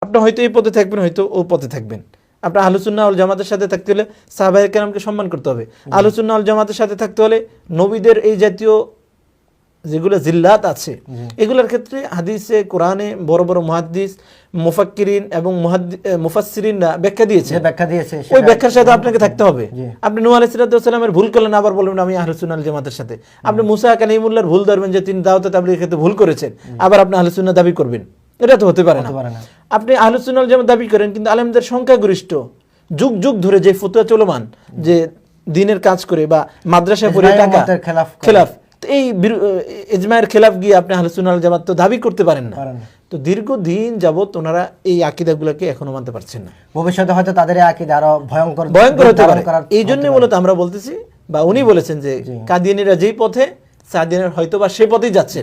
আপনি হয়তো এই পথে থাকবেন, হয়তো ও পথে থাকবেন। আপনার আহলুস সুন্নাহ ওয়াল জামাতের সাথে থাকতে হলে সাহাবায়ে কেরামকে সম্মান করতে হবে। আহলুস সুন্নাহ ওয়াল জামাতের সাথে থাকতে হলে নবীদের এই জাতীয় যেগুলো জিল্লাত আছে এগুলোর ক্ষেত্রে হাদিসে কোরআনে বড় বড় মুহাদ্দিস মুফাক্কিরিন এবং মুফাসসিরিনরা ব্যাখ্যা দিয়েছে, ওই ব্যাখ্যার সাথে আপনাকে থাকতে হবে। আপনি নূহ আলাইহিস সালামের ভুল করলেন, আবার বলবেন আমি আহলুস সুন্নাহ ওয়াল জামাতের সাথে। আপনি মুসা কালিমুল্লাহর ভুল ধরবেন যে তিনি দাওয়াতে তাবলীগের ক্ষেত্রে ভুল করেছেন, আবার আপনি আহলুস সুন্নাহ দাবি করবেন, এটা তো হতে পারে না। আপনি আহলুস সুন্নাহ ওয়াল জামাত দাবি করেন, কিন্তু আলেমদের সংখ্যাগরিষ্ঠ যুগ যুগ ধরে যে ফতোয়া চলমান যে দিনের কাজ করে বা মাদ্রাসায় পড়ে টাকা খেলাফ, এই ইজমায়ের খেলাফ গিয়ে আপনি আহলুস সুন্নাহ ওয়াল জামাত তো দাবি করতে পারেন না। তো দীর্ঘদিন যাবত ওনারা এই আকীদাগুলোকে এখনো মানতে পারছেন না। ভবিষ্যতে হয়তো তাদের আকীদা আরো ভয়ঙ্কর হতে পারে। এই জন্য মূলত আমরা বলতেছি বা উনি বলেছেন যে কাদিয়ানীরা যেই পথে সাদিয়ানের হয়তো বা সেই পথেই যাচ্ছে।